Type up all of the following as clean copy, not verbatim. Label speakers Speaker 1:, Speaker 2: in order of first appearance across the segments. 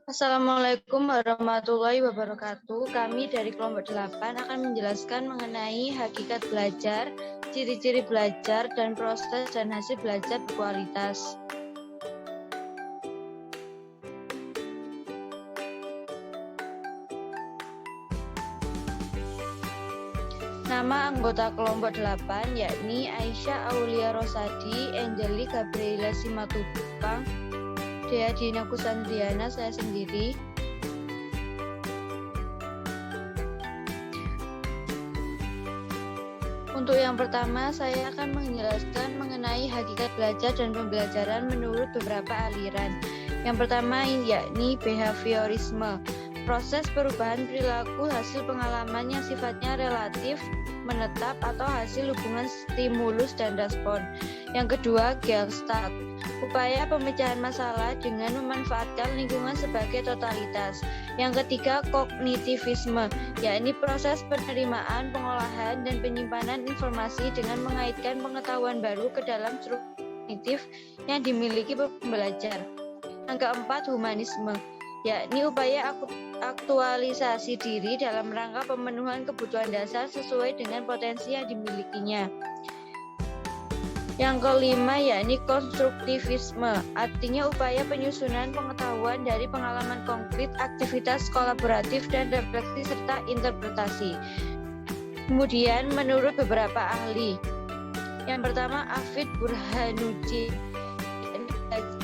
Speaker 1: Assalamualaikum warahmatullahi wabarakatuh. Kami dari kelompok 8 akan menjelaskan mengenai hakikat belajar, ciri-ciri belajar, dan proses dan hasil belajar berkualitas. Nama anggota kelompok 8 yakni Aisyah Aulia Rosadi, Angeli Gabriela Simatupang, Dea Dina Kusandriana, saya sendiri. Untuk yang pertama, saya akan menjelaskan mengenai hakikat belajar dan pembelajaran menurut beberapa aliran. Yang pertama yakni behaviorisme, proses perubahan perilaku hasil pengalaman yang sifatnya relatif, menetap atau hasil hubungan stimulus dan respon. Yang kedua, Gestalt, upaya pemecahan masalah dengan memanfaatkan lingkungan sebagai totalitas. Yang ketiga, kognitivisme, yakni proses penerimaan, pengolahan, dan penyimpanan informasi dengan mengaitkan pengetahuan baru ke dalam struktur kognitif yang dimiliki pembelajar. Yang keempat, humanisme, yakni upaya aktualisasi diri dalam rangka pemenuhan kebutuhan dasar sesuai dengan potensi yang dimilikinya. Yang kelima yakni konstruktivisme, artinya upaya penyusunan pengetahuan dari pengalaman konkret, aktivitas kolaboratif, dan refleksi serta interpretasi. Kemudian menurut beberapa ahli, yang pertama Afid Burhanuddin,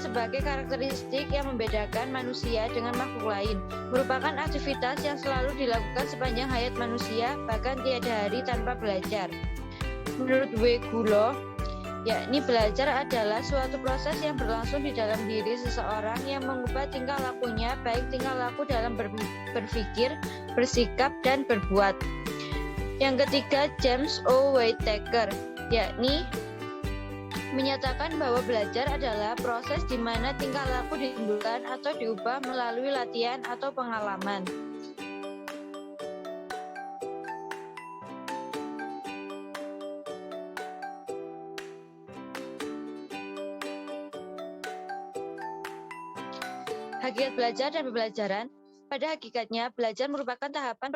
Speaker 1: sebagai karakteristik yang membedakan manusia dengan makhluk lain, merupakan aktivitas yang selalu dilakukan sepanjang hayat manusia, bahkan tiada hari tanpa belajar. Menurut Wegulo, yakni belajar adalah suatu proses yang berlangsung di dalam diri seseorang yang mengubah tingkah lakunya, baik tingkah laku dalam berpikir, bersikap, dan berbuat. Yang ketiga, James O. Whittaker, yakni menyatakan bahwa belajar adalah proses di mana tingkah laku ditimbulkan atau diubah melalui latihan atau pengalaman. Hakikat belajar dan pembelajaran. Pada hakikatnya, belajar merupakan tahapan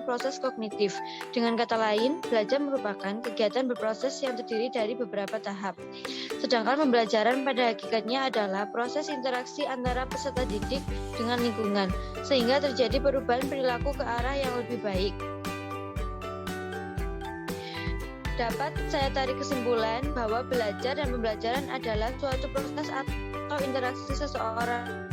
Speaker 1: proses kognitif. Dengan kata lain, belajar merupakan kegiatan berproses yang terdiri dari beberapa tahap. Sedangkan pembelajaran pada hakikatnya adalah proses interaksi antara peserta didik dengan lingkungan, sehingga terjadi perubahan perilaku ke arah yang lebih baik. Dapat saya tarik kesimpulan bahwa belajar dan pembelajaran adalah suatu proses atau interaksi seseorang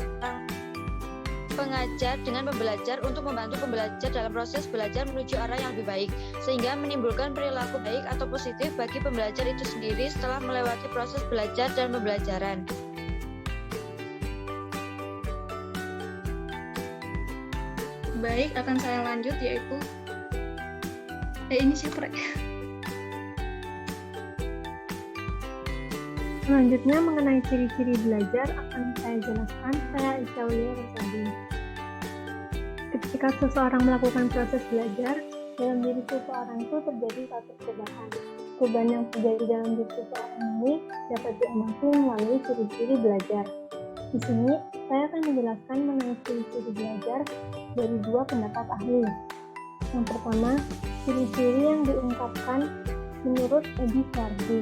Speaker 1: pengajar dengan pembelajar untuk membantu pembelajar dalam proses belajar menuju arah yang lebih baik, sehingga menimbulkan perilaku baik atau positif bagi pembelajar itu sendiri setelah melewati proses belajar dan pembelajaran.
Speaker 2: Baik, akan saya lanjut yaitu ini siapa? Selanjutnya mengenai ciri-ciri belajar akan saya jelaskan. Saya Aisyah Aulia Rosadi. Ketika seseorang melakukan proses belajar, dalam diri seseorang itu terjadi satu perubahan. Perubahan yang terjadi dalam diri seseorang ini dapat diamati melalui ciri-ciri belajar. Di sini saya akan menjelaskan mengenai ciri-ciri belajar dari dua pendapat ahli. Yang pertama, ciri-ciri yang diungkapkan menurut Edi Sardi.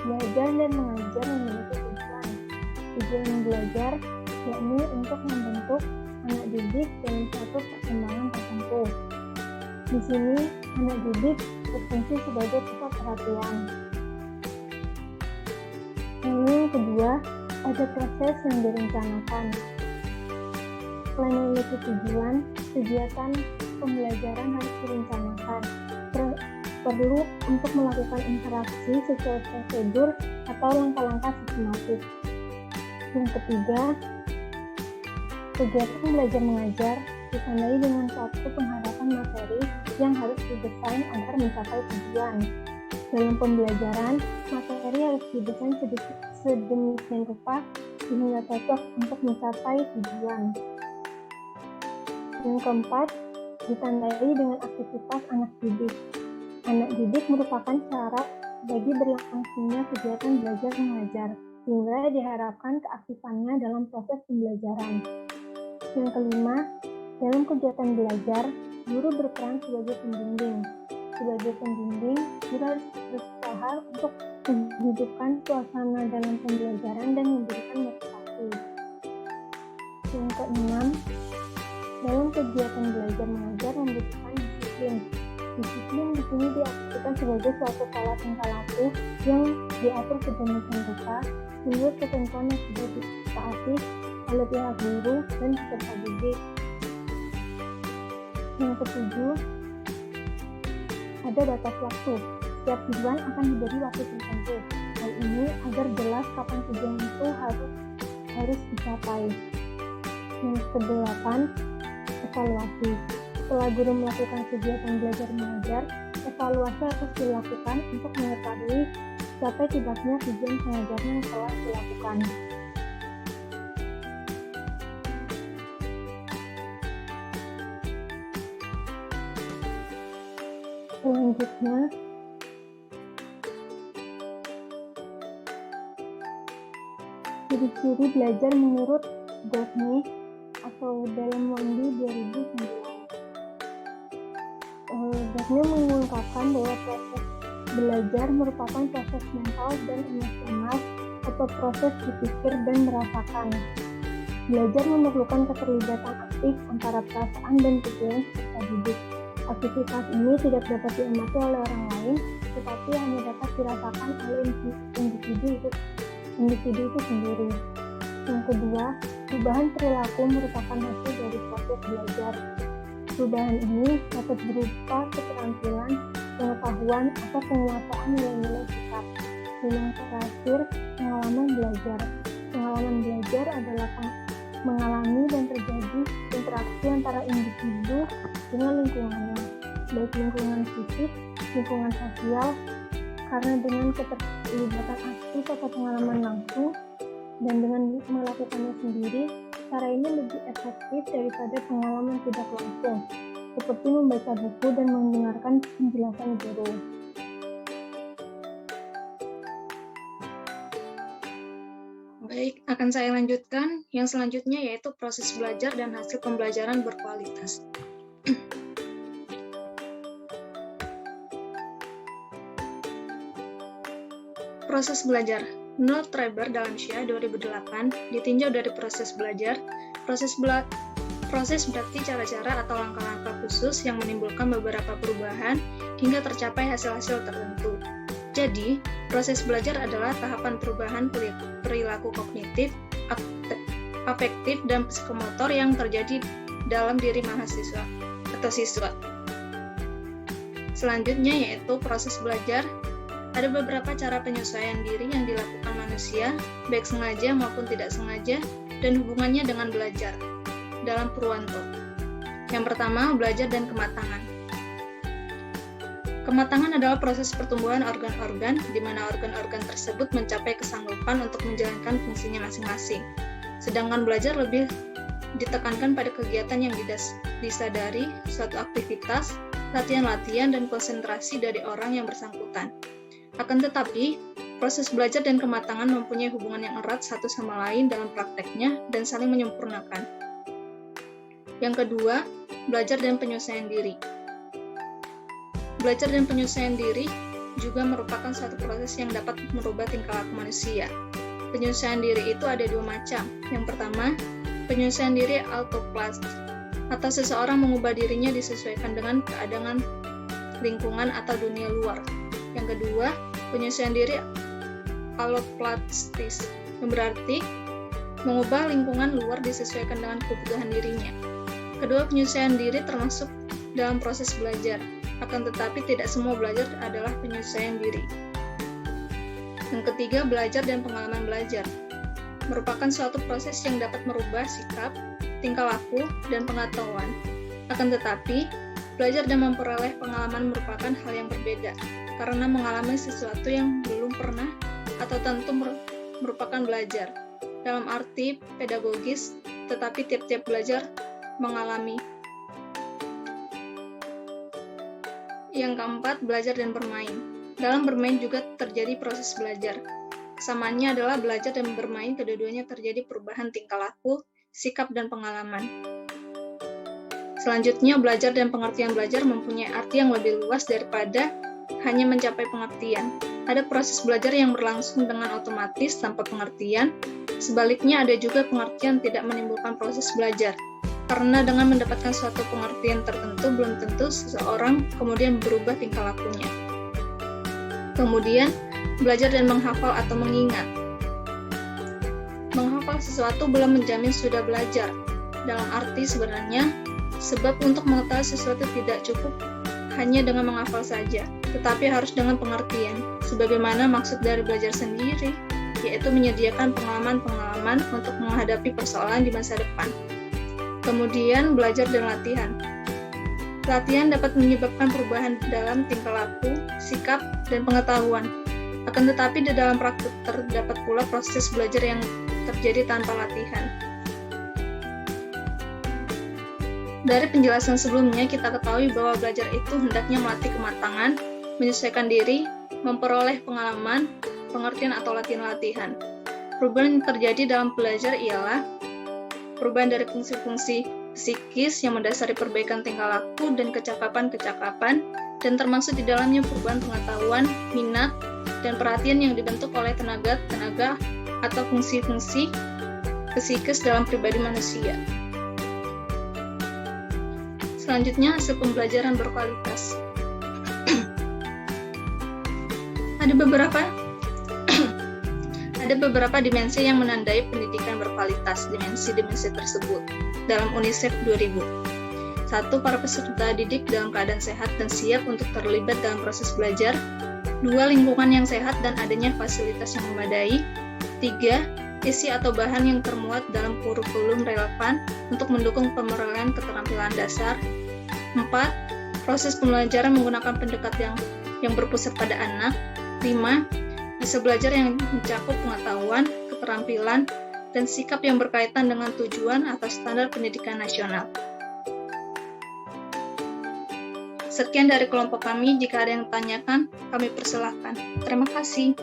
Speaker 2: Belajar dan mengajar memiliki tujuan. Tujuan belajar yakni untuk membentuk anak didik dalam suatu perkembangan tertentu. Di sini, anak didik berfungsi sebagai pusat perhatian. Yang kedua, ada proses yang direncanakan. Selain memiliki tujuan, kegiatan pembelajaran harus direncanakan. Perlu untuk melakukan interaksi sesuai prosedur atau langkah-langkah sistematis. Yang ketiga, kegiatan belajar mengajar ditandai dengan suatu pengharapan materi yang harus didesain agar mencapai tujuan. Dalam pembelajaran, materi harus didesain sedemikian rupa sehingga cocok untuk mencapai tujuan. Yang keempat, ditandai dengan aktivitas anak didik. Anak didik merupakan syarat bagi berlangsungnya kegiatan belajar mengajar, sehingga diharapkan keaktifannya dalam proses pembelajaran. Yang kelima, dalam kegiatan belajar, guru berperan sebagai pembimbing. Sebagai pembimbing, guru harus berusaha untuk menghidupkan suasana dalam pembelajaran dan memberikan motivasi. Yang keenam, dalam kegiatan belajar mengajar membutuhkan disiplin. Disiplin di sini diartikan sebagai suatu pola tingkah laku yang diatur sedemikian rupa menurut ketentuan yang sudah ditaati oleh pihak guru dan peserta didik. Yang ketujuh, ada batas waktu. Setiap tujuan akan diberi waktu tertentu. Hal ini agar jelas kapan tujuan itu harus dicapai. Yang kedelapan, evaluasi. Setelah guru melakukan kegiatan belajar mengajar, evaluasi harus dilakukan untuk mengetahui capai tidaknya tujuan pengajaran yang telah dilakukan. Selanjutnya, ciri-ciri belajar menurut Gaffney atau dalam Wandi 2009. Gaffney mengungkapkan bahwa proses belajar merupakan proses mental dan emosional atau proses berpikir dan merasakan. Belajar memerlukan keterlibatan aktif antara perasaan dan pikiran peserta didik. Aktivitas ini tidak dapat diamati oleh orang lain, tetapi hanya dapat dirasakan oleh individu itu sendiri. Yang kedua, perubahan perilaku merupakan hasil dari proses belajar. Perubahan ini dapat berupa keterampilan, pengetahuan, atau penguasaan nilai-nilai sikap. Dan yang terakhir, pengalaman belajar. Pengalaman belajar adalah mengalami dan terjadi interaksi antara individu dengan lingkungannya, baik lingkungan fisik, lingkungan sosial, karena dengan keterlibatan aktif atau pengalaman langsung, dan dengan melakukannya sendiri, cara ini lebih efektif daripada pengalaman tidak langsung, seperti membaca buku dan mendengarkan penjelasan guru.
Speaker 3: Baik, akan saya lanjutkan. Yang selanjutnya yaitu proses belajar dan hasil pembelajaran berkualitas. Proses belajar. Menurut Traber dalam Syia 2008, ditinjau dari proses belajar. Proses berarti cara-cara atau langkah-langkah khusus yang menimbulkan beberapa perubahan hingga tercapai hasil-hasil tertentu. Jadi, proses belajar adalah tahapan perubahan perilaku kognitif, afektif, dan psikomotor yang terjadi dalam diri mahasiswa atau siswa. Selanjutnya yaitu proses belajar. Ada beberapa cara penyesuaian diri yang dilakukan manusia, baik sengaja maupun tidak sengaja, dan hubungannya dengan belajar. Dalam Purwanto. Yang pertama, belajar dan kematangan. Kematangan adalah proses pertumbuhan organ-organ, di mana organ-organ tersebut mencapai kesanggupan untuk menjalankan fungsinya masing-masing. Sedangkan belajar lebih ditekankan pada kegiatan yang disadari, suatu aktivitas, latihan-latihan, dan konsentrasi dari orang yang bersangkutan. Akan tetapi, proses belajar dan kematangan mempunyai hubungan yang erat satu sama lain dalam prakteknya dan saling menyempurnakan. Yang kedua, belajar dan penyelesaian diri. Belajar dan penyelesaian diri juga merupakan suatu proses yang dapat merubah tingkah laku manusia. Penyelesaian diri itu ada dua macam. Yang pertama, penyelesaian diri autoplastik, atau seseorang mengubah dirinya disesuaikan dengan keadaan lingkungan atau dunia luar. Yang kedua, penyelesaian diri alloplastis, yang berarti mengubah lingkungan luar disesuaikan dengan kebutuhan dirinya. Kedua penyelesaian diri termasuk dalam proses belajar, akan tetapi tidak semua belajar adalah penyelesaian diri. Yang ketiga, belajar dan pengalaman belajar. Merupakan suatu proses yang dapat merubah sikap, tingkah laku, dan pengetahuan. Akan tetapi, belajar dan memperoleh pengalaman merupakan hal yang berbeda, karena mengalami sesuatu yang belum pernah atau tentu merupakan belajar. Dalam arti pedagogis, tetapi tiap-tiap belajar mengalami. Yang keempat, belajar dan bermain. Dalam bermain juga terjadi proses belajar. Kesamaannya adalah belajar dan bermain, kedua-duanya terjadi perubahan tingkah laku, sikap, dan pengalaman. Selanjutnya, belajar dan pengertian belajar mempunyai arti yang lebih luas daripada hanya mencapai pengertian. Ada proses belajar yang berlangsung dengan otomatis tanpa pengertian. Sebaliknya, ada juga pengertian tidak menimbulkan proses belajar. Karena dengan mendapatkan suatu pengertian tertentu, belum tentu seseorang kemudian berubah tingkah lakunya. Kemudian, belajar dan menghafal atau mengingat. Menghafal sesuatu belum menjamin sudah belajar. Dalam arti sebenarnya, sebab untuk mengetahui sesuatu tidak cukup hanya dengan menghafal saja, tetapi harus dengan pengertian, sebagaimana maksud dari belajar sendiri, yaitu menyediakan pengalaman-pengalaman untuk menghadapi persoalan di masa depan. Kemudian, belajar dan latihan. Latihan dapat menyebabkan perubahan dalam tingkah laku, sikap, dan pengetahuan. Akan tetapi di dalam praktik terdapat pula proses belajar yang terjadi tanpa latihan. Dari penjelasan sebelumnya, kita ketahui bahwa belajar itu hendaknya melatih kematangan, menyesuaikan diri, memperoleh pengalaman, pengertian atau latihan-latihan. Perubahan yang terjadi dalam belajar ialah perubahan dari fungsi-fungsi psikis yang mendasari perbaikan tingkah laku dan kecakapan-kecakapan, dan termasuk di dalamnya perubahan pengetahuan, minat, dan perhatian yang dibentuk oleh tenaga atau fungsi-fungsi psikis dalam pribadi manusia. Selanjutnya, hasil pembelajaran berkualitas. Ada beberapa dimensi yang menandai pendidikan berkualitas. Dimensi-dimensi tersebut dalam UNICEF 2000. 1. Para peserta didik dalam keadaan sehat dan siap untuk terlibat dalam proses belajar. 2. Lingkungan yang sehat dan adanya fasilitas yang memadai. 3. Isi atau bahan yang termuat dalam kurikulum relevan untuk mendukung pemerolehan keterampilan dasar. 4. Proses pembelajaran menggunakan pendekatan yang berpusat pada anak. 5. Hasil belajar yang mencakup pengetahuan, keterampilan, dan sikap yang berkaitan dengan tujuan atau standar pendidikan nasional. Sekian dari kelompok kami. Jika ada yang ditanyakan, kami persilahkan. Terima kasih.